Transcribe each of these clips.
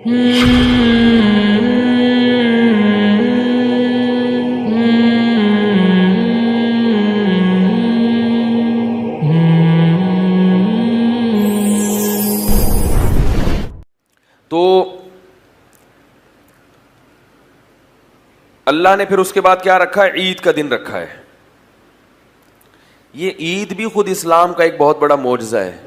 تو اللہ نے پھر اس کے بعد کیا رکھا ہے؟ عید کا دن رکھا ہے. یہ عید بھی خود اسلام کا ایک بہت بڑا معجزہ ہے.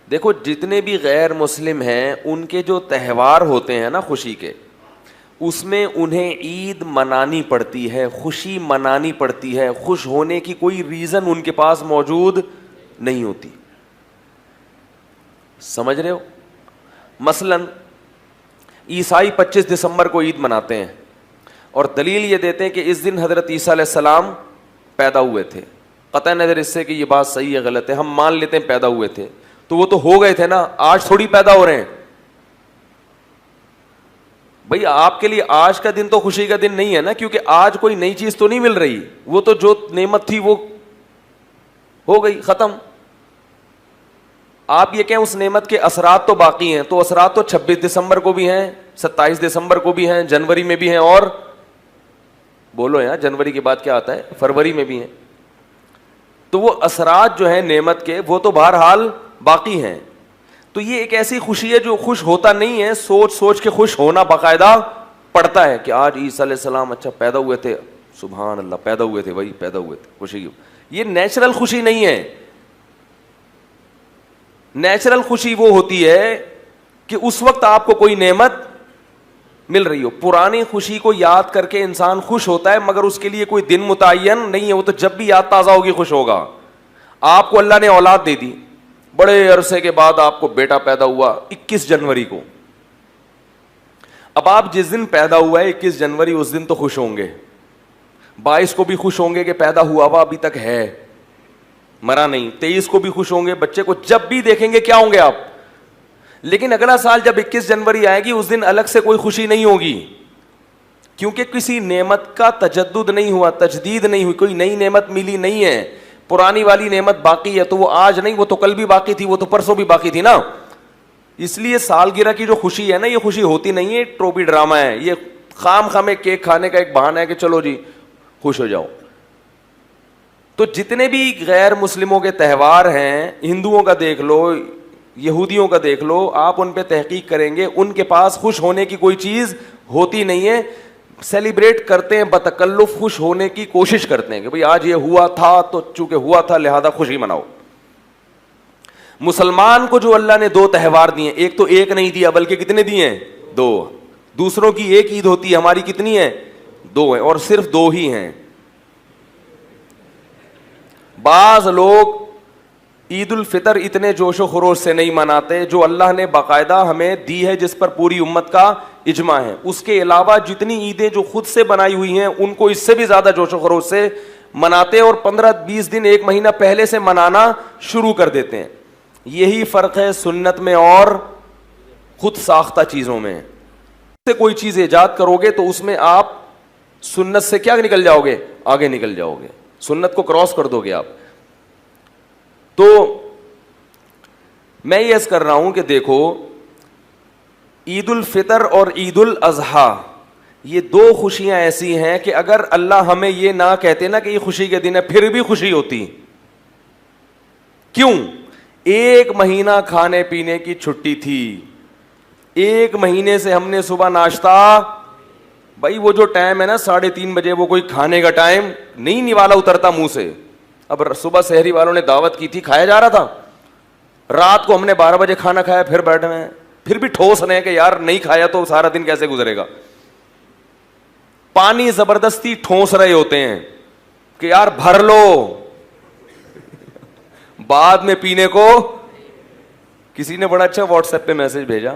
دیکھو جتنے بھی غیر مسلم ہیں ان کے جو تہوار ہوتے ہیں نا خوشی کے, اس میں انہیں عید منانی پڑتی ہے, خوشی منانی پڑتی ہے, خوش ہونے کی کوئی ریزن ان کے پاس موجود نہیں ہوتی. سمجھ رہے ہو؟ مثلاً عیسائی 25 دسمبر کو عید مناتے ہیں اور دلیل یہ دیتے ہیں کہ اس دن حضرت عیسیٰ علیہ السلام پیدا ہوئے تھے. قطع نظر اس سے کہ یہ بات صحیح ہے غلط ہے, ہم مان لیتے ہیں پیدا ہوئے تھے, تو وہ تو ہو گئے تھے نا, آج تھوڑی پیدا ہو رہے ہیں. بھئی آپ کے لیے آج کا دن تو خوشی کا دن نہیں ہے نا, کیونکہ آج کوئی نئی چیز تو نہیں مل رہی, وہ تو جو نعمت تھی وہ ہو گئی, ختم. آپ یہ کہیں اس نعمت کے اثرات تو باقی ہیں, تو اثرات تو 26 دسمبر کو بھی ہیں, 27 دسمبر کو بھی ہیں, جنوری میں بھی ہیں, اور بولو یار جنوری کے بعد کیا آتا ہے, فروری میں بھی ہیں. تو وہ اثرات جو ہیں نعمت کے وہ تو بہرحال باقی ہیں. تو یہ ایک ایسی خوشی ہے جو خوش ہوتا نہیں ہے, سوچ سوچ کے خوش ہونا باقاعدہ پڑتا ہے کہ آج عیسیٰ علیہ السلام اچھا پیدا ہوئے تھے, سبحان اللہ پیدا ہوئے تھے, وہی پیدا ہوئے تھے, خوشی. یہ نیچرل خوشی نہیں ہے. نیچرل خوشی وہ ہوتی ہے کہ اس وقت آپ کو کوئی نعمت مل رہی ہو. پرانی خوشی کو یاد کر کے انسان خوش ہوتا ہے, مگر اس کے لیے کوئی دن متعین نہیں ہے, وہ تو جب بھی یاد تازہ ہوگی خوش ہوگا. آپ کو اللہ نے اولاد دے دی, بڑے عرصے کے بعد آپ کو بیٹا پیدا ہوا 21 جنوری کو. اب آپ جس دن پیدا ہوا ہے 21 جنوری, اس دن تو خوش ہوں گے, 22 کو بھی خوش ہوں گے کہ پیدا ہوا ہوا ابھی تک ہے, مرا نہیں, 23 کو بھی خوش ہوں گے, بچے کو جب بھی دیکھیں گے کیا ہوں گے آپ. لیکن اگلا سال جب 21 جنوری آئے گی اس دن الگ سے کوئی خوشی نہیں ہوگی, کیونکہ کسی نعمت کا تجدد نہیں ہوا, تجدید نہیں ہوئی, کوئی نئی نعمت ملی نہیں ہے. پرانی والی نعمت باقی ہے, تو وہ آج نہیں, وہ تو کل بھی باقی تھی, وہ تو پرسوں بھی باقی تھی نا. اس لیے سالگرہ کی جو خوشی ہے نا, یہ خوشی ہوتی نہیں ہے, ٹروپی ڈرامہ ہے, یہ خام خامے کیک کھانے کا ایک بہانہ ہے کہ چلو جی خوش ہو جاؤ. تو جتنے بھی غیر مسلموں کے تہوار ہیں, ہندوؤں کا دیکھ لو, یہودیوں کا دیکھ لو, آپ ان پہ تحقیق کریں گے ان کے پاس خوش ہونے کی کوئی چیز ہوتی نہیں ہے. سیلیبریٹ کرتے ہیں بتکلف, خوش ہونے کی کوشش کرتے ہیں کہ بھئی آج یہ ہوا تھا تو چونکہ ہوا تھا لہذا خوشی مناؤ. مسلمان کو جو اللہ نے 2 تہوار دیے, ایک تو ایک نہیں دیا بلکہ کتنے دیے ہیں؟ 2. دوسروں کی ایک عید ہوتی ہے, ہماری کتنی ہے؟ 2 ہیں, اور صرف 2 ہی ہیں. بعض لوگ عید الفطر اتنے جوش و خروش سے نہیں مناتے جو اللہ نے باقاعدہ ہمیں دی ہے, جس پر پوری امت کا اجماع ہے. اس کے علاوہ جتنی عیدیں جو خود سے بنائی ہوئی ہیں ان کو اس سے بھی زیادہ جوش و خروش سے مناتے, اور 15-20 دن 1 مہینہ پہلے سے منانا شروع کر دیتے ہیں. یہی فرق ہے سنت میں اور خود ساختہ چیزوں میں. سے کوئی چیز ایجاد کرو گے تو اس میں آپ سنت سے کیا نکل جاؤ گے؟ آگے نکل جاؤ گے, سنت کو کراس کر دو گے آپ. تو میں یہ عرض کر رہا ہوں کہ دیکھو عید الفطر اور عید الاضحیٰ یہ 2 خوشیاں ایسی ہیں کہ اگر اللہ ہمیں یہ نہ کہتے نا کہ یہ خوشی کے دن ہے, پھر بھی خوشی ہوتی. کیوں؟ 1 مہینہ کھانے پینے کی چھٹی تھی, 1 مہینے سے ہم نے صبح ناشتہ, بھائی وہ جو ٹائم ہے نا 3:30 بجے, وہ کوئی کھانے کا ٹائم نہیں, نوالا اترتا منہ سے. اب صبح سحری والوں نے دعوت کی تھی, کھایا جا رہا تھا, رات کو ہم نے 12 بجے کھانا کھایا, پھر بیٹھے ہیں, پھر بھی ٹھوس رہے ہیں کہ یار نہیں کھایا تو سارا دن کیسے گزرے گا. پانی زبردستی ٹھوس رہے ہوتے ہیں کہ یار بھر لو, بعد میں پینے کو. کسی نے بڑا اچھا واٹس ایپ پہ میسج بھیجا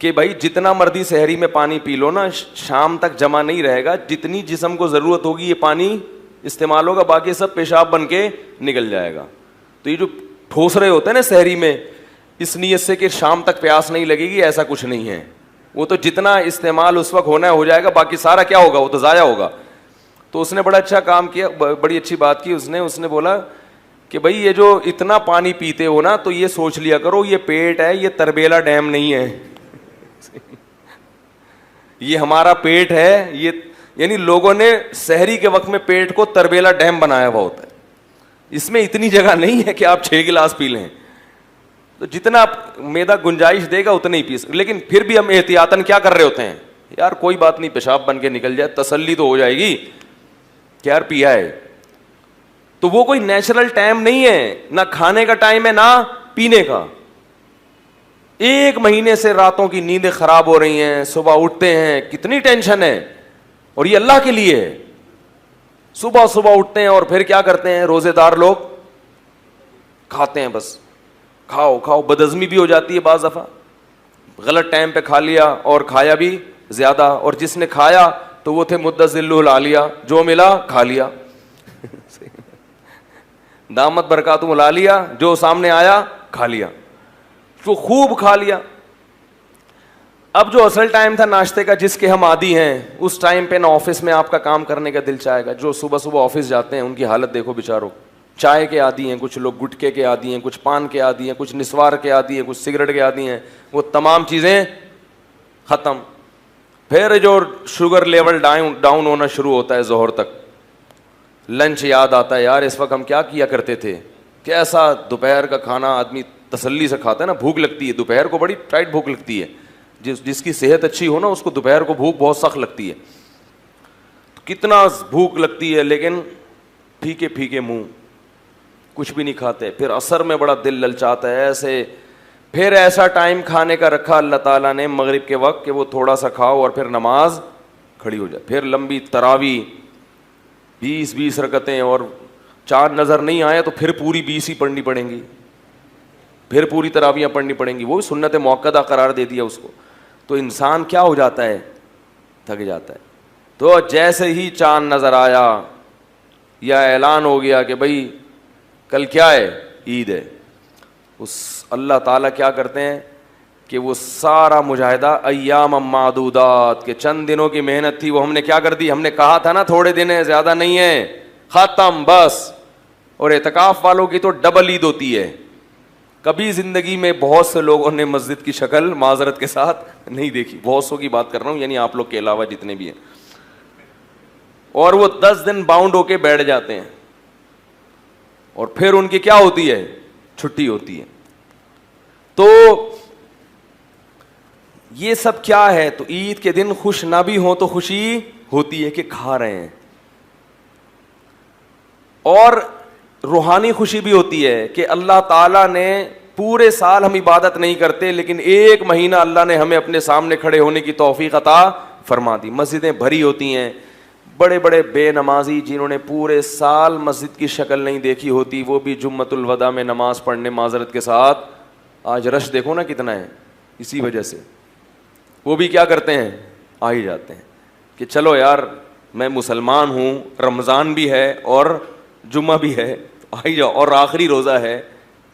کہ بھائی جتنا مرضی سحری میں پانی پی لو نا, شام تک جمع نہیں رہے گا, جتنی جسم کو ضرورت ہوگی یہ پانی استعمال ہوگا, باقی سب پیشاب بن کے نکل جائے گا. تو یہ جو ٹھوس رہے ہوتے ہیں نا سحری میں, اس نیت سے کہ شام تک پیاس نہیں لگے گی, ایسا کچھ نہیں ہے. وہ تو جتنا استعمال اس وقت ہونا ہو جائے گا, باقی سارا کیا ہوگا, وہ تو ضائع ہوگا. تو اس نے بڑا اچھا کام کیا, بڑی اچھی بات کی اس نے بولا کہ بھائی یہ جو اتنا پانی پیتے ہو نا, تو یہ سوچ لیا کرو یہ پیٹ ہے, یہ تربیلا ڈیم نہیں ہے. یہ ہمارا پیٹ ہے, یہ یعنی لوگوں نے سحری کے وقت میں پیٹ کو تربیلا ڈیم بنایا ہوا ہوتا ہے, اس میں اتنی جگہ نہیں ہے کہ آپ 6 گلاس پی لیں, تو جتنا میدا گنجائش دے گا اتنے ہی پی سکتے. لیکن پھر بھی ہم احتیاطاً کیا کر رہے ہوتے ہیں, یار کوئی بات نہیں, پیشاب بن کے نکل جائے, تسلی تو ہو جائے گی کہ یار پیا ہے. تو وہ کوئی نیچرل ٹائم نہیں ہے, نہ کھانے کا ٹائم ہے نہ پینے کا. 1 مہینے سے راتوں کی نیندیں خراب ہو رہی ہیں, صبح اٹھتے ہیں کتنی ٹینشن ہے, اور یہ اللہ کے لیے ہے. صبح صبح اٹھتے ہیں اور پھر کیا کرتے ہیں, روزے دار لوگ کھاتے ہیں, بس کھاؤ کھاؤ, بدہضمی بھی ہو جاتی ہے بعض دفعہ, غلط ٹائم پہ کھا لیا اور کھایا بھی زیادہ, اور جس نے کھایا تو وہ تھے مدذل العالیہ, جو ملا کھا لیا, دامت برکاتہم العالیہ, جو سامنے آیا کھا لیا, تو خوب کھا لیا. اب جو اصل ٹائم تھا ناشتے کا جس کے ہم عادی ہیں, اس ٹائم پہ نہ آفس میں آپ کا کام کرنے کا دل چاہے گا. جو صبح صبح آفس جاتے ہیں ان کی حالت دیکھو بیچاروں, چائے کے عادی ہیں, کچھ لوگ گٹکے کے عادی ہیں, کچھ پان کے عادی ہیں, کچھ نسوار کے عادی ہیں, کچھ سگریٹ کے عادی ہیں, وہ تمام چیزیں ختم. پھر جو شوگر لیول ڈاؤن ہونا شروع ہوتا ہے ظہر تک, لنچ یاد آتا ہے, یار اس وقت ہم کیا کیا کرتے تھے, کیسا دوپہر کا کھانا آدمی تسلی سے کھاتا ہے نا. بھوک لگتی ہے دوپہر کو, بڑی ٹائٹ بھوک لگتی ہے, جس کی صحت اچھی ہو نا اس کو دوپہر کو بھوک بہت سخت لگتی ہے. کتنا بھوک لگتی ہے, لیکن پھیکے پھیکے منہ, کچھ بھی نہیں کھاتے. پھر عصر میں بڑا دل للچاتا ہے ایسے. پھر ایسا ٹائم کھانے کا رکھا اللہ تعالیٰ نے مغرب کے وقت کہ وہ تھوڑا سا کھاؤ اور پھر نماز کھڑی ہو جائے. پھر لمبی تراویح 20 رکعتیں, اور چاند نظر نہیں آئے تو پھر پوری 20 ہی پڑھنی پڑیں گی, پھر پوری تراویحیں پڑھنی پڑیں گی. وہ بھی سنت موقدہ قرار دے دیا اس کو. تو انسان کیا ہو جاتا ہے, تھک جاتا ہے. تو جیسے ہی چاند نظر آیا یا اعلان ہو گیا کہ بھائی کل کیا ہے, عید ہے, اس اللہ تعالیٰ کیا کرتے ہیں کہ وہ سارا مجاہدہ ایام معدودات کے چند دنوں کی محنت تھی وہ ہم نے کیا کر دی, ہم نے کہا تھا نا تھوڑے دن ہیں, زیادہ نہیں ہے, ختم بس. اور اعتکاف والوں کی تو ڈبل عید ہوتی ہے. کبھی زندگی میں بہت سے لوگوں نے مسجد کی شکل معذرت کے ساتھ نہیں دیکھی, بہت سو کی بات کر رہا ہوں, یعنی آپ لوگ کے علاوہ جتنے بھی ہیں, اور وہ 10 دن باؤنڈ ہو کے بیٹھ جاتے ہیں, اور پھر ان کی کیا ہوتی ہے, چھٹی ہوتی ہے. تو یہ سب کیا ہے, تو عید کے دن خوش نہ بھی ہوں تو خوشی ہوتی ہے کہ کھا رہے ہیں, اور روحانی خوشی بھی ہوتی ہے کہ اللہ تعالیٰ نے پورے سال ہم عبادت نہیں کرتے, لیکن 1 مہینہ اللہ نے ہمیں اپنے سامنے کھڑے ہونے کی توفیق عطا فرما دی. مسجدیں بھری ہوتی ہیں, بڑے بڑے بے نمازی جنہوں نے پورے سال مسجد کی شکل نہیں دیکھی ہوتی, وہ بھی جمعۃ الوداع میں نماز پڑھنے معذرت کے ساتھ, آج رش دیکھو نا کتنا ہے, اسی وجہ سے وہ بھی کیا کرتے ہیں, آ ہی جاتے ہیں کہ چلو یار میں مسلمان ہوں, رمضان بھی ہے اور جمعہ بھی ہے, آ ہی جاؤ, اور آخری روزہ ہے,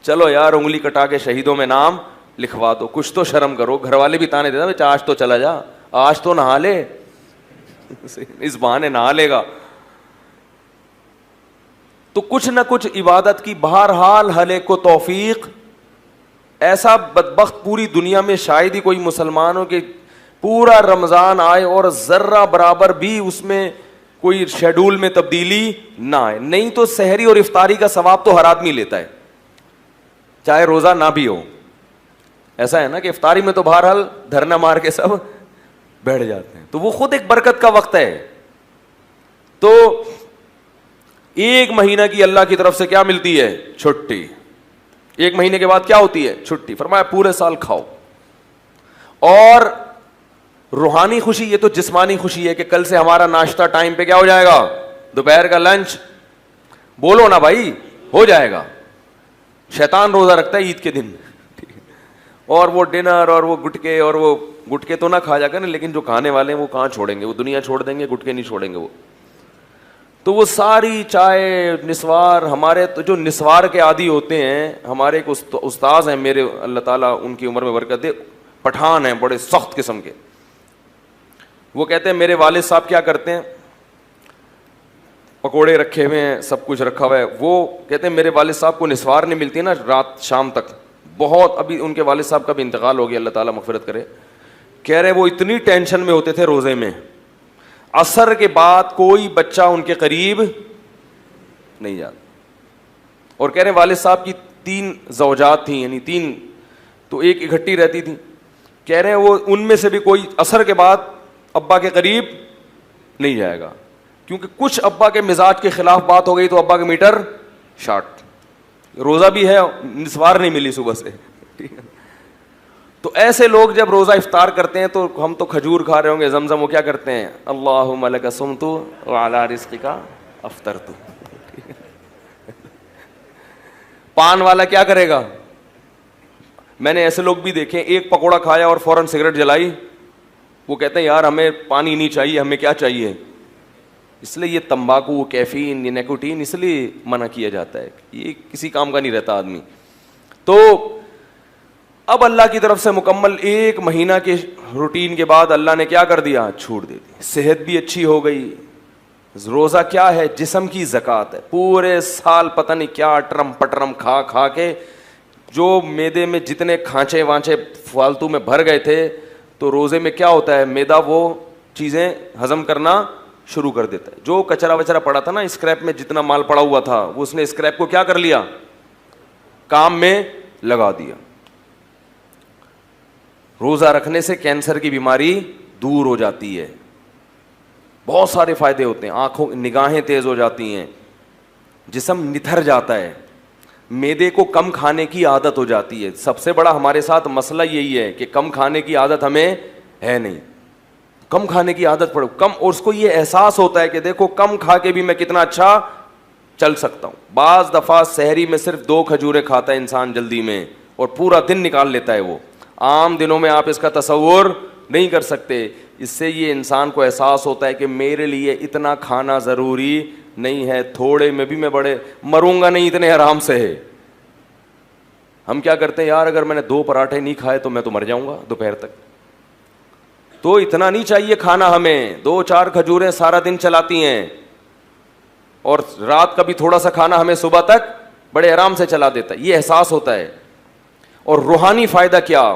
چلو یار انگلی کٹا کے شہیدوں میں نام لکھوا دو, کچھ تو شرم کرو. گھر والے بھی تانے دیتے آج تو چلا جا, آج تو نہا لے, اس بہانے نہا لے گا. تو کچھ نہ کچھ عبادت کی بہرحال ہر ایک کو توفیق. ایسا بدبخت پوری دنیا میں شاید ہی کوئی مسلمان ہو کہ پورا رمضان آئے اور ذرہ برابر بھی اس میں کوئی شیڈول میں تبدیلی نہ آئے. نہیں تو سحری اور افطاری کا ثواب تو ہر آدمی لیتا ہے, چاہے روزہ نہ بھی ہو. ایسا ہے نا کہ افطاری میں تو بہرحال دھرنا مار کے سب بیٹھ جاتے ہیں, تو وہ خود ایک برکت کا وقت ہے. تو 1 مہینہ کی اللہ کی طرف سے کیا ملتی ہے, چھٹی. 1 مہینے کے بعد کیا ہوتی ہے, چھٹی. فرمایا پورے سال کھاؤ. اور روحانی خوشی, یہ تو جسمانی خوشی ہے کہ کل سے ہمارا ناشتہ ٹائم پہ کیا ہو جائے گا, دوپہر کا لنچ, بولو نا بھائی, ہو جائے گا. شیطان روزہ رکھتا ہے عید کے دن, اور وہ ڈنر اور وہ گٹکے, اور وہ گٹکے تو نہ کھا جا کر, لیکن جو کھانے والے ہیں وہ کہاں چھوڑیں گے, وہ دنیا چھوڑ دیں گے, گٹکے نہیں چھوڑیں گے وہ. تو وہ ساری چائے نسوار, ہمارے تو جو نسوار کے عادی ہوتے ہیں, ہمارے ایک استاذ ہیں میرے, اللہ تعالیٰ ان کی عمر میں برکت دے, پٹھان ہیں بڑے سخت قسم کے. وہ کہتے ہیں میرے والد صاحب کیا کرتے ہیں, پکوڑے رکھے ہوئے ہیں, سب کچھ رکھا ہوا ہے. وہ کہتے ہیں میرے والد صاحب کو نسوار نہیں ملتی نا رات شام تک, بہت, ابھی ان کے والد صاحب کا بھی انتقال ہو گیا, اللہ تعالیٰ مغفرت کرے. کہہ رہے وہ اتنی ٹینشن میں ہوتے تھے روزے میں, عصر کے بعد کوئی بچہ ان کے قریب نہیں جاتا. اور کہہ رہے والد صاحب کی 3 زوجات تھیں, یعنی 3, تو ایک اکٹھی رہتی تھی. کہہ رہے ہیں وہ ان میں سے بھی کوئی عصر کے بعد ابا کے قریب نہیں جائے گا, کیونکہ کچھ ابا کے مزاج کے خلاف بات ہو گئی تو ابا کا میٹر شارٹ. روزہ بھی ہے, نسوار نہیں ملی صبح سے. تو ایسے لوگ جب روزہ افطار کرتے ہیں تو ہم تو کھجور کھا رہے ہوں گے, زمزم, وہ کیا کرتے ہیں, اللہم لک صمت وعلی رزقک افطرت. پان والا کیا کرے گا؟ میں نے ایسے لوگ بھی دیکھے, ایک پکوڑا کھایا اور فوراً سگریٹ جلائی. وہ کہتے ہیں یار ہمیں پانی نہیں چاہیے, ہمیں کیا چاہیے. اس لیے یہ تمباکو, کیفین, یہ نیکوٹین اس لیے منع کیا جاتا ہے, یہ کسی کام کا نہیں رہتا آدمی. تو اب اللہ کی طرف سے مکمل 1 مہینہ کے روٹین کے بعد اللہ نے کیا کر دیا, چھوٹ دے دی. صحت بھی اچھی ہو گئی. روزہ کیا ہے؟ جسم کی زکوٰۃ ہے. پورے سال پتہ نہیں کیا اٹرم پٹرم کھا کھا کے جو میدے میں جتنے کھانچے وانچے فالتو میں بھر گئے تھے, تو روزے میں کیا ہوتا ہے, میدا وہ چیزیں ہضم کرنا شروع کر دیتا ہے. جو کچرا وچرا پڑا تھا نا, اسکریپ میں جتنا مال پڑا ہوا تھا, وہ اس نے اسکریپ کو کیا کر لیا, کام میں لگا دیا. روزہ رکھنے سے کینسر کی بیماری دور ہو جاتی ہے, بہت سارے فائدے ہوتے ہیں. آنکھوں نگاہیں تیز ہو جاتی ہیں, جسم نتھر جاتا ہے, میدے کو کم کھانے کی عادت ہو جاتی ہے. سب سے بڑا ہمارے ساتھ مسئلہ یہی ہے کہ کم کھانے کی عادت ہمیں ہے نہیں. کم کھانے کی عادت پڑو کم, اور اس کو یہ احساس ہوتا ہے کہ دیکھو کم کھا کے بھی میں کتنا اچھا چل سکتا ہوں. بعض دفعہ سحری میں صرف 2 کھجوریں کھاتا ہے انسان جلدی میں, اور پورا دن نکال لیتا ہے. وہ عام دنوں میں آپ اس کا تصور نہیں کر سکتے. اس سے یہ انسان کو احساس ہوتا ہے کہ میرے لیے اتنا کھانا ضروری نہیں ہے, تھوڑے میں بھی میں بڑے مروں گا نہیں, اتنے آرام سے ہے. ہم کیا کرتے ہیں یار, اگر میں نے 2 پراٹھے نہیں کھائے تو میں تو مر جاؤں گا دوپہر تک. تو اتنا نہیں چاہیے کھانا ہمیں, 2-4 کھجوریں سارا دن چلاتی ہیں, اور رات کا بھی تھوڑا سا کھانا ہمیں صبح تک بڑے آرام سے چلا دیتا ہے. یہ احساس ہوتا ہے. اور روحانی فائدہ کیا,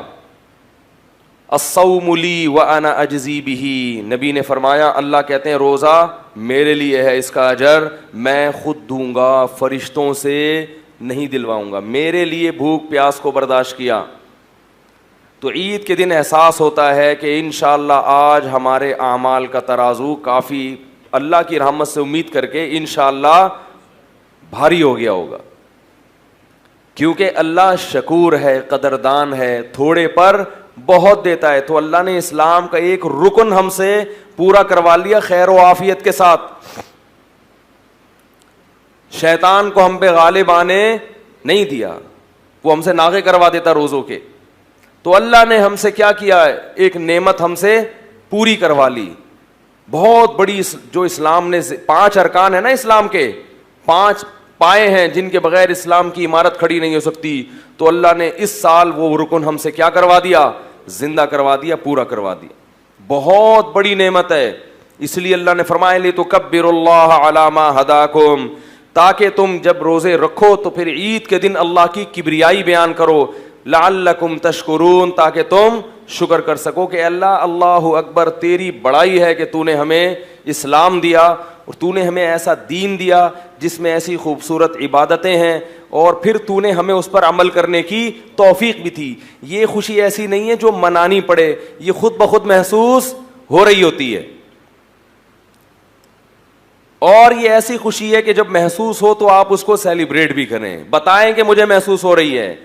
الصوم لی وانا اجزی بہ. نبی نے فرمایا, اللہ کہتے ہیں روزہ میرے لیے ہے, اس کا اجر میں خود دوں گا, فرشتوں سے نہیں دلواؤں گا. میرے لیے بھوک پیاس کو برداشت کیا. تو عید کے دن احساس ہوتا ہے کہ انشاءاللہ آج ہمارے اعمال کا ترازو کافی اللہ کی رحمت سے امید کر کے انشاءاللہ بھاری ہو گیا ہوگا, کیونکہ اللہ شکور ہے, قدردان ہے, تھوڑے پر بہت دیتا ہے. تو اللہ نے اسلام کا ایک رکن ہم سے پورا کروا لیا خیر و عافیت کے ساتھ. شیطان کو ہم پہ غالب آنے نہیں دیا, وہ ہم سے ناغے کروا دیتا روزوں کے. تو اللہ نے ہم سے کیا کیا, ایک نعمت ہم سے پوری کروا لی بہت بڑی. جو اسلام نے 5 ارکان ہیں نا, اسلام کے 5 پائے ہیں جن کے بغیر اسلام کی عمارت کھڑی نہیں ہو سکتی. تو اللہ نے اس سال وہ رکن ہم سے کیا کروا دیا, زندہ کروا دیا, پورا کروا دیا. بہت بڑی نعمت ہے. اس لیے اللہ نے فرمایا لِتُكَبِّرُوا اللَّهَ عَلَى مَا هَدَاكُمْ, تاکہ تم جب روزے رکھو تو پھر عید کے دن اللہ کی کبریائی بیان کرو. لعلکم تشکرون, تاکہ تم شکر کر سکو کہ اللہ اللہ اکبر, تیری بڑائی ہے کہ تو نے ہمیں اسلام دیا, اور تو نے ہمیں ایسا دین دیا جس میں ایسی خوبصورت عبادتیں ہیں, اور پھر تو نے ہمیں اس پر عمل کرنے کی توفیق بھی تھی. یہ خوشی ایسی نہیں ہے جو منانی پڑے, یہ خود بخود محسوس ہو رہی ہوتی ہے. اور یہ ایسی خوشی ہے کہ جب محسوس ہو تو آپ اس کو سیلیبریٹ بھی کریں, بتائیں کہ مجھے محسوس ہو رہی ہے.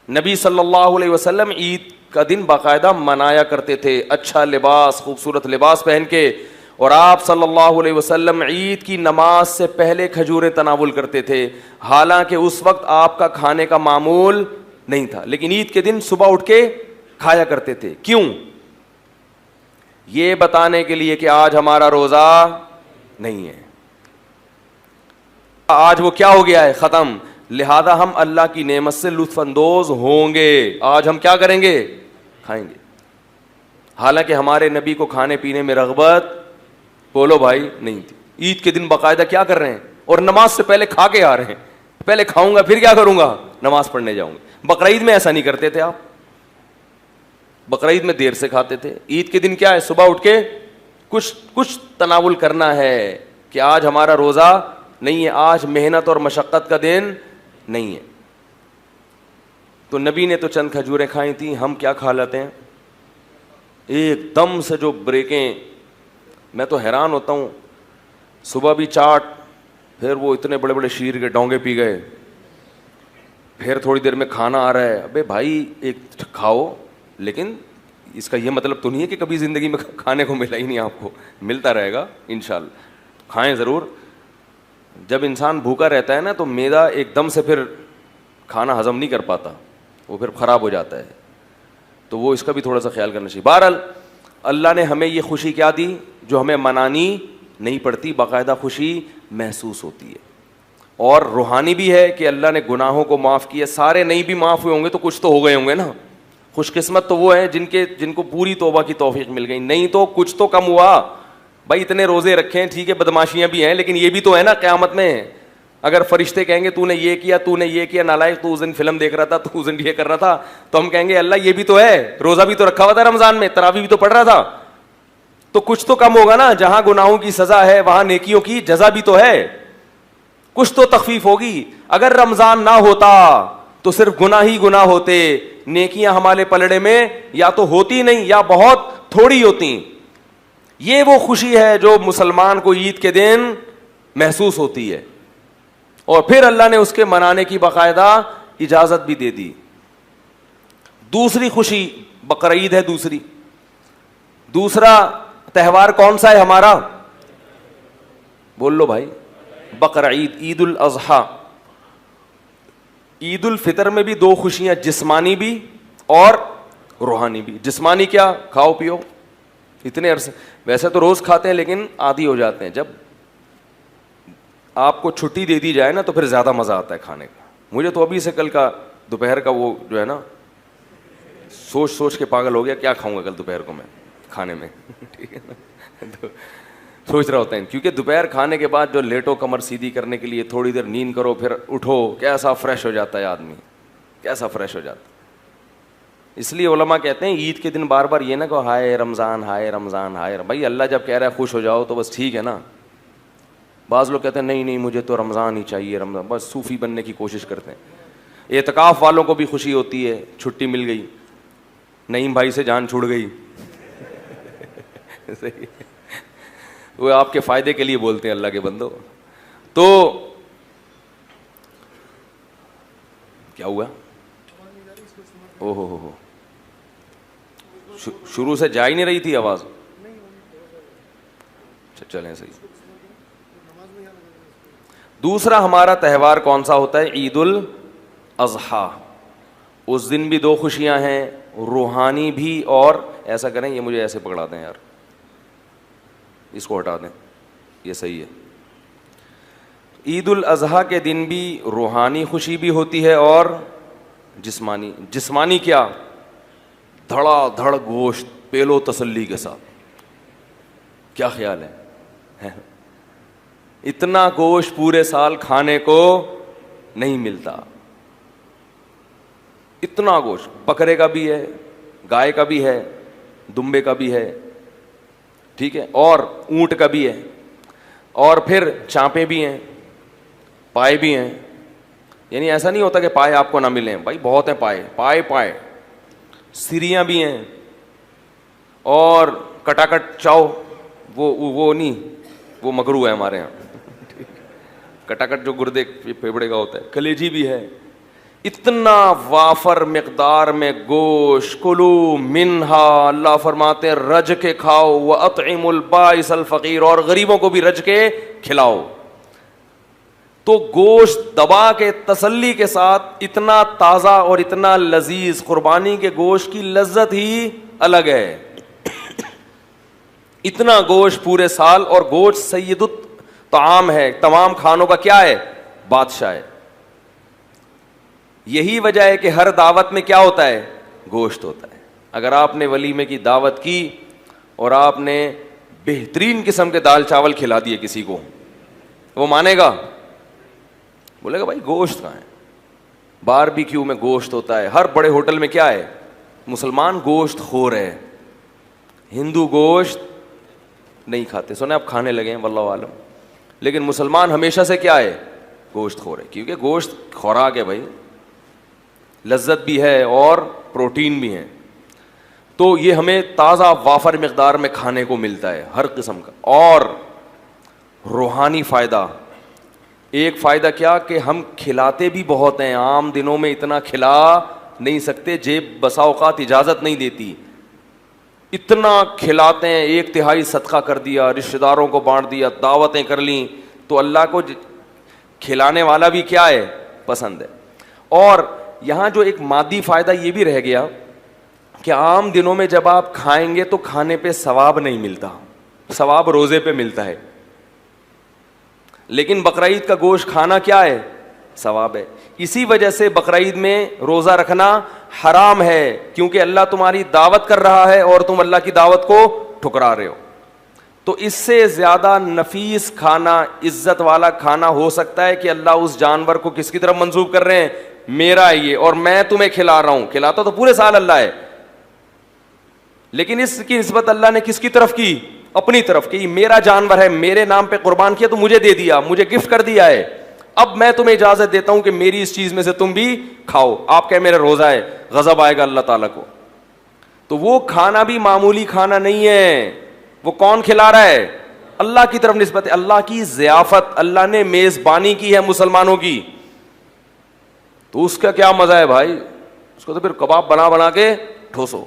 نبی صلی اللہ علیہ وسلم عید کا دن باقاعدہ منایا کرتے تھے, اچھا لباس, خوبصورت لباس پہن کے. اور آپ صلی اللہ علیہ وسلم عید کی نماز سے پہلے کھجوریں تناول کرتے تھے, حالانکہ اس وقت آپ کا کھانے کا معمول نہیں تھا, لیکن عید کے دن صبح اٹھ کے کھایا کرتے تھے. کیوں؟ یہ بتانے کے لیے کہ آج ہمارا روزہ نہیں ہے, آج وہ کیا ہو گیا ہے, ختم. لہذا ہم اللہ کی نعمت سے لطف اندوز ہوں گے. آج ہم کیا کریں گے, کھائیں گے. حالانکہ ہمارے نبی کو کھانے پینے میں رغبت بولو بھائی نہیں تھی. عید کے دن باقاعدہ کیا کر رہے ہیں, اور نماز سے پہلے کھا کے آ رہے ہیں. پہلے کھاؤں گا پھر کیا کروں گا, نماز پڑھنے جاؤں گا. بقرعید میں ایسا نہیں کرتے تھے آپ. بقرعید میں دیر سے کھاتے تھے. عید کے دن کیا ہے, صبح اٹھ کے کچھ تناول کرنا ہے کہ آج ہمارا روزہ نہیں ہے, آج محنت اور مشقت کا دن نہیں ہے. تو نبی نے تو چند کھجوریں کھائی تھیں, ہم کیا کھا لیتے ہیں ایک دم سے جو بریکیں. میں تو حیران ہوتا ہوں, صبح بھی چاٹ, پھر وہ اتنے بڑے بڑے شیر کے ڈونگے پی گئے, پھر تھوڑی دیر میں کھانا آ رہا ہے. ابے بھائی ایک کھاؤ, لیکن اس کا یہ مطلب تو نہیں ہے کہ کبھی زندگی میں کھانے کو ملا ہی نہیں, آپ کو ملتا رہے گا انشاءاللہ. کھائیں ضرور. جب انسان بھوکا رہتا ہے نا تو معدہ ایک دم سے پھر کھانا ہضم نہیں کر پاتا, وہ پھر خراب ہو جاتا ہے, تو وہ اس کا بھی تھوڑا سا خیال کرنا چاہیے. بہرحال اللہ نے ہمیں یہ خوشی کیا دی جو ہمیں منانی نہیں پڑتی, باقاعدہ خوشی محسوس ہوتی ہے. اور روحانی بھی ہے کہ اللہ نے گناہوں کو معاف کیا. سارے نہیں بھی معاف ہوئے ہوں گے تو کچھ تو ہو گئے ہوں گے نا. خوش قسمت تو وہ ہیں جن کو پوری توبہ کی توفیق مل گئی, نہیں تو کچھ تو کم ہوا. بھائی اتنے روزے رکھے ہیں, ٹھیک ہے بدماشیاں بھی ہیں, لیکن یہ بھی تو ہے نا قیامت میں. اگر فرشتے کہیں گے تو نے یہ کیا, تو نے یہ کیا, نالائق تو اس دن فلم دیکھ رہا تھا, تو اس دن یہ کر رہا تھا, تو ہم کہیں گے اللہ یہ بھی تو ہے, روزہ بھی تو رکھا ہوا تھا رمضان میں, تراویح بھی تو پڑھ رہا تھا, تو کچھ تو کم ہوگا نا. جہاں گناہوں کی سزا ہے وہاں نیکیوں کی جزا بھی تو ہے, کچھ تو تخفیف ہوگی. اگر رمضان نہ ہوتا تو صرف گناہ ہی گناہ ہوتے, نیکیاں ہمارے پلڑے میں یا تو ہوتی نہیں یا بہت تھوڑی ہوتی. یہ وہ خوشی ہے جو مسلمان کو عید کے دن محسوس ہوتی ہے, اور پھر اللہ نے اس کے منانے کی باقاعدہ اجازت بھی دے دی. دوسری خوشی بقرعید ہے. دوسرا تہوار کون سا ہے ہمارا, بول لو بھائی, بقرعید, عید الاضحیٰ. عید الفطر میں بھی دو خوشیاں, جسمانی بھی اور روحانی بھی. جسمانی کیا, کھاؤ پیو, اتنے عرصے ویسے تو روز کھاتے ہیں لیکن عادی ہو جاتے ہیں. جب آپ کو چھٹی دے دی جائے نا تو پھر زیادہ مزہ آتا ہے کھانے کا. مجھے تو ابھی سے کل کا دوپہر کا وہ جو ہے نا سوچ کے پاگل ہو گیا, کیا کھاؤں گا کل دوپہر کو میں کھانے میں. ٹھیک ہے نا, تو سوچ رہا ہوتا ہے, کیونکہ دوپہر کھانے کے بعد جو لیٹو کمر سیدھی کرنے کے لیے تھوڑی دیر نیند کرو, پھر اٹھو, کیسا فریش ہو جاتا ہے آدمی, کیسا فریش ہو جاتا ہے. اس لیے علماء کہتے ہیں عید کے دن بار بار یہ نہ کہو ہائے رمضان ہائے رمضان ہائے. بھائی اللہ جب کہہ رہا ہے خوش ہو جاؤ تو بس ٹھیک ہے نا. بعض لوگ کہتے ہیں نہیں مجھے تو رمضان ہی چاہیے, رمضان, بس صوفی بننے کی کوشش کرتے ہیں. اعتکاف والوں کو بھی خوشی ہوتی ہے, چھٹی مل گئی, نعیم بھائی سے جان چھوڑ گئی. وہ آپ کے فائدے کے لیے بولتے ہیں اللہ کے بندو. تو کیا ہوا, او ہو شروع سے جا ہی نہیں رہی تھی آواز. چلیں صحیح. دوسرا ہمارا تہوار کون سا ہوتا ہے, عید الاضحیٰ. اس دن بھی دو خوشیاں ہیں, روحانی بھی, اور ایسا کریں یہ مجھے ایسے پکڑا دیں یار, اس کو ہٹا دیں, یہ صحیح ہے. عید الاضحیٰ کے دن بھی روحانی خوشی بھی ہوتی ہے اور جسمانی. جسمانی کیا, دھڑا دھڑ گوشت پیلو تسلی کے ساتھ. کیا خیال ہے, اتنا گوشت پورے سال کھانے کو نہیں ملتا. اتنا گوشت, بکرے کا بھی ہے, گائے کا بھی ہے, دمبے کا بھی ہے, ٹھیک ہے, اور اونٹ کا بھی ہے, اور پھر چانپیں بھی ہیں, پائے بھی ہیں. یعنی ایسا نہیں ہوتا کہ پائے آپ کو نہ ملیں, بھائی بہت ہیں پائے. سریاں بھی ہیں, اور کٹاکٹ چاؤ, وہ نہیں, وہ مکروہ ہے ہمارے یہاں. کٹاکٹ جو گردے پھیپڑے کا ہوتا ہے. کلیجی بھی ہے. اتنا وافر مقدار میں گوشت, کلو منہا, اللہ فرماتے ہیں رج کے کھاؤ, وَأَطْعِمُ الْبَائِسَ الْفَقِيرَ, اور غریبوں کو بھی رج کے کھلاؤ. تو گوشت دبا کے تسلی کے ساتھ, اتنا تازہ اور اتنا لذیذ, قربانی کے گوشت کی لذت ہی الگ ہے. اتنا گوشت پورے سال, اور گوشت سید الطعام ہے, تمام کھانوں کا کیا ہے, بادشاہ ہے. یہی وجہ ہے کہ ہر دعوت میں کیا ہوتا ہے, گوشت ہوتا ہے. اگر آپ نے ولیمے کی دعوت کی اور آپ نے بہترین قسم کے دال چاول کھلا دیے کسی کو, وہ مانے گا, بولے گا بھائی گوشت کہاں ہے. باربیکیو میں گوشت ہوتا ہے, ہر بڑے ہوٹل میں کیا ہے, مسلمان گوشت خور ہے, ہندو گوشت نہیں کھاتے, سنے آپ کھانے لگے ہیں واللہ عالم, لیکن مسلمان ہمیشہ سے کیا ہے, گوشت خور ہے, کیونکہ گوشت خوراک ہے بھائی, لذت بھی ہے اور پروٹین بھی ہے. تو یہ ہمیں تازہ وافر مقدار میں کھانے کو ملتا ہے ہر قسم کا. اور روحانی فائدہ, ایک فائدہ کیا کہ ہم کھلاتے بھی بہت ہیں, عام دنوں میں اتنا کھلا نہیں سکتے, جیب بسا اوقات اجازت نہیں دیتی, اتنا کھلاتے ہیں, 1/3 صدقہ کر دیا, رشتہ داروں کو بانٹ دیا, دعوتیں کر لیں, تو اللہ کو کھلانے والا بھی کیا ہے, پسند ہے. اور یہاں جو ایک مادی فائدہ یہ بھی رہ گیا کہ عام دنوں میں جب آپ کھائیں گے تو کھانے پہ ثواب نہیں ملتا, ثواب روزے پہ ملتا ہے, لیکن بقرعید کا گوشت کھانا کیا ہے, ثواب ہے. اسی وجہ سے بقرعید میں روزہ رکھنا حرام ہے, کیونکہ اللہ تمہاری دعوت کر رہا ہے اور تم اللہ کی دعوت کو ٹھکرا رہے ہو. تو اس سے زیادہ نفیس کھانا, عزت والا کھانا ہو سکتا ہے کہ اللہ اس جانور کو کس کی طرف منسوب کر رہے ہیں, میرا ہے یہ اور میں تمہیں کھلا رہا ہوں. کھلاتا تو پورے سال اللہ ہے, لیکن اس کی نسبت اللہ نے کس کی طرف کی, اپنی طرف, کہ یہ میرا جانور ہے, میرے نام پہ قربان کیا تو مجھے دے دیا, مجھے گفٹ کر دیا ہے, اب میں تمہیں اجازت دیتا ہوں کہ میری اس چیز میں سے تم بھی کھاؤ. آپ کہے میرا روزہ ہے, غضب آئے گا اللہ تعالیٰ کو. تو وہ کھانا بھی معمولی کھانا نہیں ہے, وہ کون کھلا رہا ہے, اللہ کی طرف نسبت ہے, اللہ کی ضیافت, اللہ نے میزبانی کی ہے مسلمانوں کی. تو اس کا کیا مزہ ہے بھائی, اس کو تو پھر کباب بنا بنا کے ٹھوسو.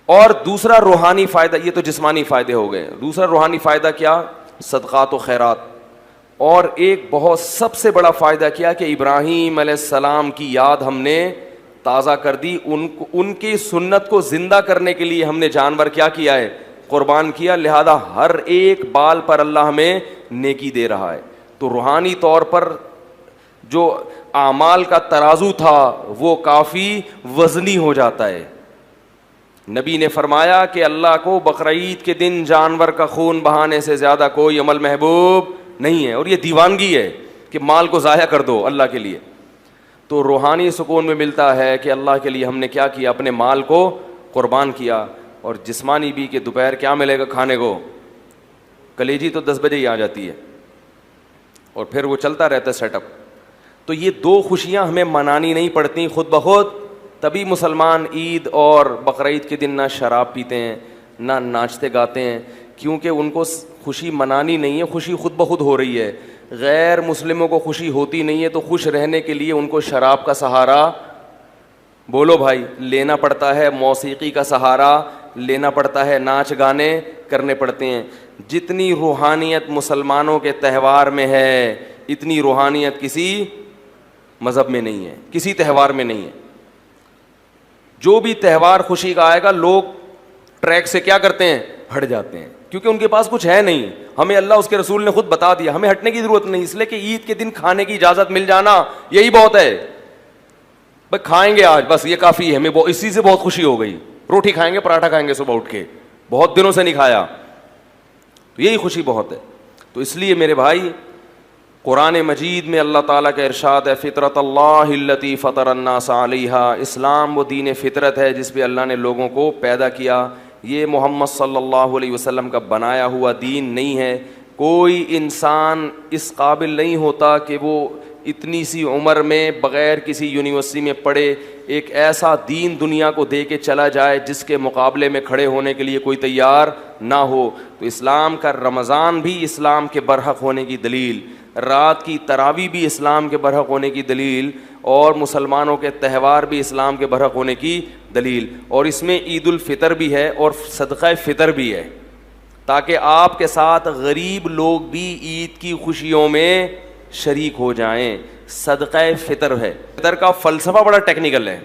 اور دوسرا روحانی فائدہ, یہ تو جسمانی فائدے ہو گئے, دوسرا روحانی فائدہ کیا, صدقات و خیرات. اور ایک بہت سب سے بڑا فائدہ کیا کہ ابراہیم علیہ السلام کی یاد ہم نے تازہ کر دی, ان کی سنت کو زندہ کرنے کے لیے ہم نے جانور کیا کیا ہے, قربان کیا. لہذا ہر ایک بال پر اللہ ہمیں نیکی دے رہا ہے. تو روحانی طور پر جو اعمال کا ترازو تھا وہ کافی وزنی ہو جاتا ہے. نبی نے فرمایا کہ اللہ کو بقرعید کے دن جانور کا خون بہانے سے زیادہ کوئی عمل محبوب نہیں ہے, اور یہ دیوانگی ہے کہ مال کو ضائع کر دو اللہ کے لیے. تو روحانی سکون میں ملتا ہے کہ اللہ کے لیے ہم نے کیا کیا, اپنے مال کو قربان کیا. اور جسمانی بھی کہ دوپہر کیا ملے گا کھانے کو, کلیجی تو 10 بجے ہی آ جاتی ہے اور پھر وہ چلتا رہتا ہے سیٹ اپ. تو یہ دو خوشیاں ہمیں منانی نہیں پڑتی خود بخود. تبھی مسلمان عید اور بقرعید کے دن نہ شراب پیتے ہیں نہ ناچتے گاتے ہیں, کیونکہ ان کو خوشی منانی نہیں ہے, خوشی خود بخود ہو رہی ہے. غیر مسلموں کو خوشی ہوتی نہیں ہے, تو خوش رہنے کے لیے ان کو شراب کا سہارا, بولو بھائی, لینا پڑتا ہے, موسیقی کا سہارا لینا پڑتا ہے, ناچ گانے کرنے پڑتے ہیں. جتنی روحانیت مسلمانوں کے تہوار میں ہے اتنی روحانیت کسی مذہب میں نہیں ہے, کسی تہوار میں نہیں ہے. جو بھی تہوار خوشی کا آئے گا لوگ ٹریک سے کیا کرتے ہیں, ہٹ جاتے ہیں, کیونکہ ان کے پاس کچھ ہے نہیں. ہمیں اللہ اس کے رسول نے خود بتا دیا, ہمیں ہٹنے کی ضرورت نہیں, اس لیے کہ عید کے دن کھانے کی اجازت مل جانا یہی بہت ہے. بھائی کھائیں گے آج, بس یہ کافی ہے, ہمیں اسی سے بہت خوشی ہو گئی. روٹی کھائیں گے, پراٹھا کھائیں گے صبح اٹھ کے, بہت دنوں سے نہیں کھایا, تو یہی خوشی بہت ہے. تو اس لیے میرے بھائی قرآن مجید میں اللہ تعالیٰ کا ارشاد ہے, فطرت اللہ التی فطر الناس علیہا, اسلام وہ دین فطرت ہے جس پہ اللہ نے لوگوں کو پیدا کیا. یہ محمد صلی اللہ علیہ وسلم کا بنایا ہوا دین نہیں ہے. کوئی انسان اس قابل نہیں ہوتا کہ وہ اتنی سی عمر میں بغیر کسی یونیورسٹی میں پڑھے ایک ایسا دین دنیا کو دے کے چلا جائے جس کے مقابلے میں کھڑے ہونے کے لیے کوئی تیار نہ ہو. تو اسلام کا رمضان بھی اسلام کے برحق ہونے کی دلیل, رات کی تراویح بھی اسلام کے برحق ہونے کی دلیل, اور مسلمانوں کے تہوار بھی اسلام کے برحق ہونے کی دلیل. اور اس میں عید الفطر بھی ہے اور صدقہ فطر بھی ہے, تاکہ آپ کے ساتھ غریب لوگ بھی عید کی خوشیوں میں شریک ہو جائیں. صدقہ فطر ہے, فطر کا فلسفہ بڑا ٹیکنیکل ہے.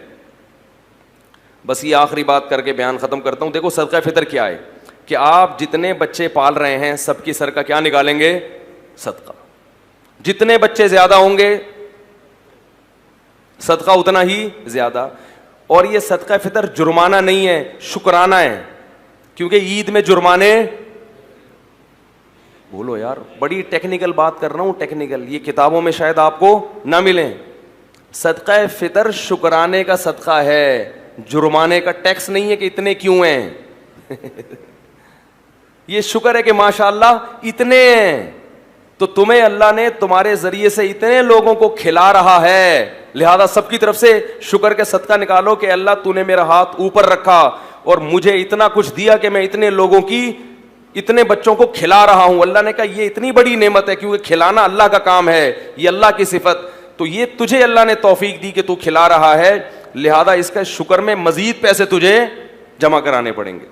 بس یہ آخری بات کر کے بیان ختم کرتا ہوں. دیکھو صدقہ فطر کیا ہے, کہ آپ جتنے بچے پال رہے ہیں سب کی سر کا کیا نکالیں گے, صدقہ. جتنے بچے زیادہ ہوں گے صدقہ اتنا ہی زیادہ. اور یہ صدقہ فطر جرمانہ نہیں ہے, شکرانہ ہے, کیونکہ عید میں جرمانے, بولو یار بڑی ٹیکنیکل بات کر رہا ہوں, ٹیکنیکل, یہ کتابوں میں شاید آپ کو نہ ملیں. صدقہ فطر شکرانے کا صدقہ ہے, جرمانے کا ٹیکس نہیں ہے کہ اتنے کیوں ہیں یہ شکر ہے کہ ماشاءاللہ اتنے ہیں. تو تمہیں اللہ نے تمہارے ذریعے سے اتنے لوگوں کو کھلا رہا ہے, لہذا سب کی طرف سے شکر کے صدقہ نکالو کہ اللہ تو نے میرا ہاتھ اوپر رکھا اور مجھے اتنا کچھ دیا کہ میں اتنے لوگوں کی, اتنے بچوں کو کھلا رہا ہوں. اللہ نے کہا یہ اتنی بڑی نعمت ہے, کیونکہ کھلانا اللہ کا کام ہے, یہ اللہ کی صفت. تو یہ تجھے اللہ نے توفیق دی کہ تو کھلا رہا ہے, لہذا اس کا شکر میں مزید پیسے تجھے جمع کرانے پڑیں گے.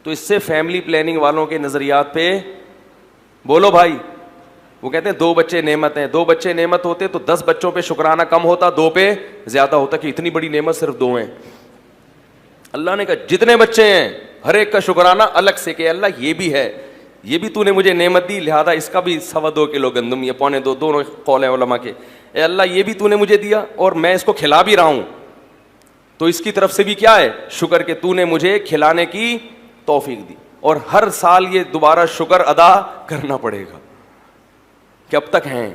تو اس سے فیملی پلاننگ والوں کے نظریات پہ بولو بھائی. وہ کہتے ہیں 2 بچے نعمت ہیں, 2 بچے نعمت ہوتے تو 10 بچوں پہ شکرانہ کم ہوتا, 2 پہ زیادہ ہوتا, کہ اتنی بڑی نعمت صرف 2 ہیں. اللہ نے کہا جتنے بچے ہیں ہر ایک کا شکرانہ الگ سے, کہ اللہ یہ بھی ہے, یہ بھی تو نے مجھے نعمت دی, لہذا اس کا بھی 2.25 کلو گندم یا 1.25, دونوں قول ہیں علماء کے. اے اللہ یہ بھی تو نے مجھے دیا اور میں اس کو کھلا بھی رہا ہوں, تو اس کی طرف سے بھی کیا ہے شکر, کہ تو نے مجھے کھلانے کی توفیق دی. اور ہر سال یہ دوبارہ شکر ادا کرنا پڑے گا کہ اب تک ہیں.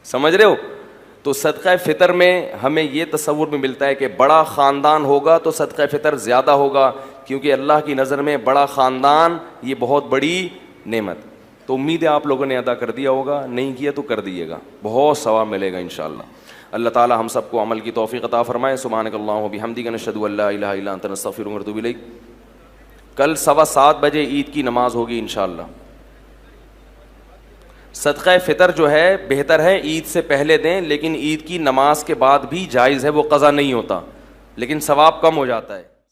سمجھ رہے ہو؟ تو صدقہ فطر میں ہمیں یہ تصور میں ملتا ہے کہ بڑا خاندان ہوگا تو صدقہ فطر زیادہ ہوگا, کیونکہ اللہ کی نظر میں بڑا خاندان یہ بہت بڑی نعمت. تو امید ہے آپ لوگوں نے ادا کر دیا ہوگا, نہیں کیا تو کر دیجیے گا, بہت ثواب ملے گا انشاءاللہ. اللہ تعالی ہم سب کو عمل کی توفیق عطا فرمائے. سبحانک اللہم و بحمدک, نشہد ان لا الہ الا انت, نستغفرک ونتوب الیک. کل 7:15 بجے عید کی نماز ہوگی انشاءاللہ. صدقہ فطر جو ہے بہتر ہے عید سے پہلے دیں, لیکن عید کی نماز کے بعد بھی جائز ہے, وہ قضا نہیں ہوتا, لیکن ثواب کم ہو جاتا ہے.